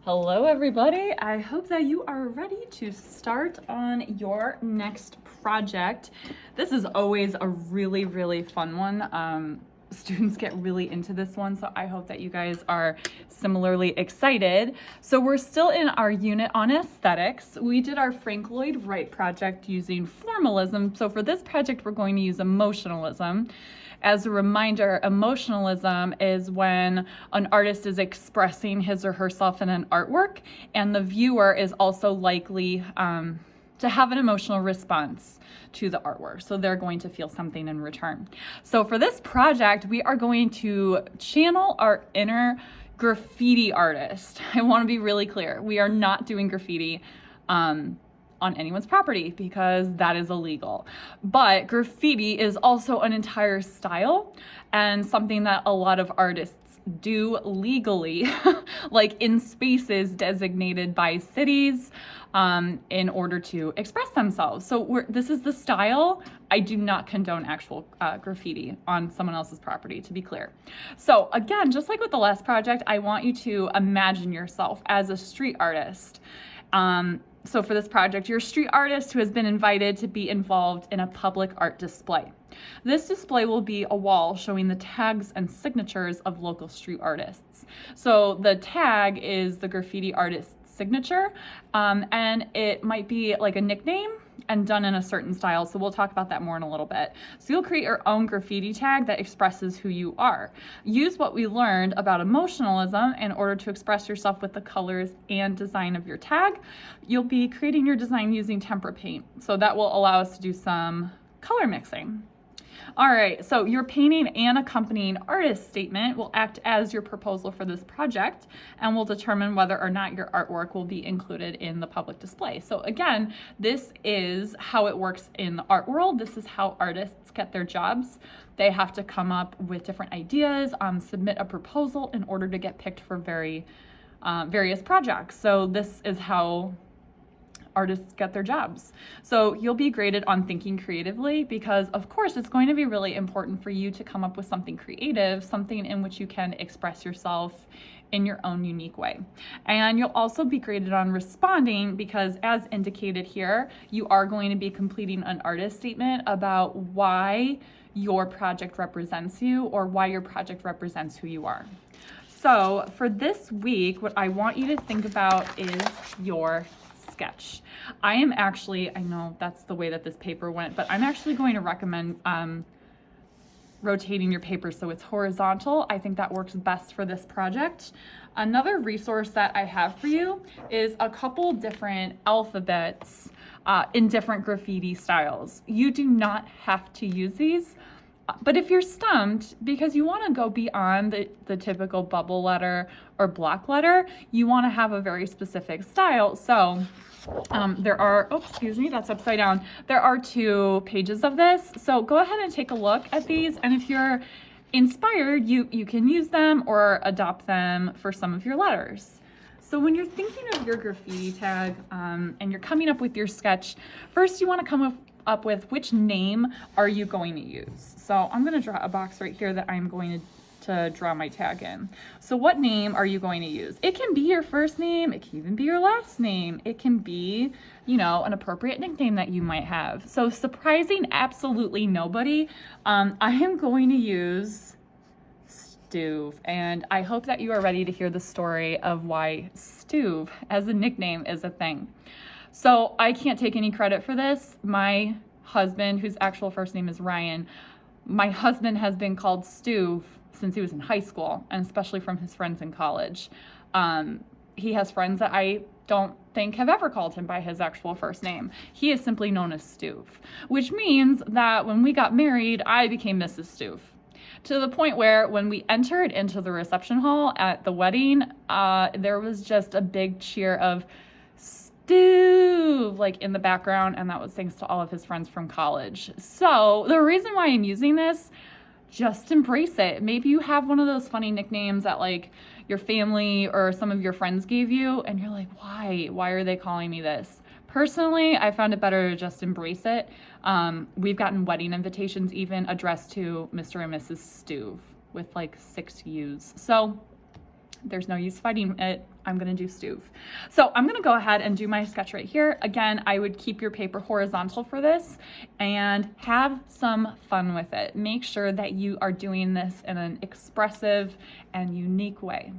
Hello everybody, I hope that you are ready to start on your next project. This is always a really fun one. Students get really into this one, so I hope that you guys are similarly excited. So we're still in our unit on aesthetics. We did our Frank Lloyd Wright project using formalism, so for this project we're going to use emotionalism. As a reminder, emotionalism is when an artist is expressing his or herself in an artwork, and the viewer is also likely to have an emotional response to the artwork. So they're going to feel something in return. So for this project, we are going to channel our inner graffiti artist. I want to be really clear. We are not doing graffiti on anyone's property because that is illegal. But graffiti is also an entire style and something that a lot of artists do legally, like in spaces designated by cities in order to express themselves. So this is the style. I do not condone actual graffiti on someone else's property, to be clear. So again, just like with the last project, I want you to imagine yourself as a street artist. So for this project, you're a street artist who has been invited to be involved in a public art display. This display will be a wall showing the tags and signatures of local street artists. So the tag is the graffiti artist's signature, and it might be like a nickname and done in a certain style. So we'll talk about that more in a little bit. So you'll create your own graffiti tag that expresses who you are. Use what we learned about emotionalism in order to express yourself with the colors and design of your tag. You'll be creating your design using tempera paint. So that will allow us to do some color mixing. All right, so your painting and accompanying artist statement will act as your proposal for this project and will determine whether or not your artwork will be included in the public display. So again, this is how it works in the art world. This is how artists get their jobs. They have to come up with different ideas, submit a proposal in order to get picked for various projects. So this is how artists get their jobs. So you'll be graded on thinking creatively because of course it's going to be really important for you to come up with something creative, something in which you can express yourself in your own unique way. And you'll also be graded on responding because as indicated here, you are going to be completing an artist statement about why your project represents you or why your project represents who you are. So for this week, what I want you to think about is your sketch. I know that's the way that this paper went, but I'm actually going to recommend rotating your paper so it's horizontal. I think that works best for this project. Another resource that I have for you is a couple different alphabets in different graffiti styles. You do not have to use these, but if you're stumped because you want to go beyond the typical bubble letter or block letter, you want to have a very specific style. So there are, that's upside down. There are 2 pages of this. So go ahead and take a look at these. And if you're inspired, you can use them or adopt them for some of your letters. So when you're thinking of your graffiti tag and you're coming up with your sketch, first you want to come up with which name are you going to use. So I'm going to draw a box right here that I'm going to draw my tag in. So what name are you going to use? It can be your first name, it can even be your last name, it can be, an appropriate nickname that you might have. So surprising absolutely nobody, I am going to use Stuve, and I hope that you are ready to hear the story of why Stuve as a nickname is a thing. So I can't take any credit for this. My husband, whose actual first name is Ryan, my husband has been called Stuve since he was in high school, and especially from his friends in college. He has friends that I don't think have ever called him by his actual first name. He is simply known as Stuve, which means that when we got married, I became Mrs. Stuve. To the point where when we entered into the reception hall at the wedding, there was just a big cheer of Stuve, like in the background, and that was thanks to all of his friends from college. So the reason why I'm using this, just embrace it. Maybe you have one of those funny nicknames that like your family or some of your friends gave you, and you're like, why are they calling me this? Personally, I found it better to just embrace it. We've gotten wedding invitations even addressed to Mr. and Mrs. Stuve with like 6 U's. So There's no use fighting it. I'm gonna do Stuve. So I'm gonna go ahead and do my sketch right here. Again, I would keep your paper horizontal for this and have some fun with it. Make sure that you are doing this in an expressive and unique way.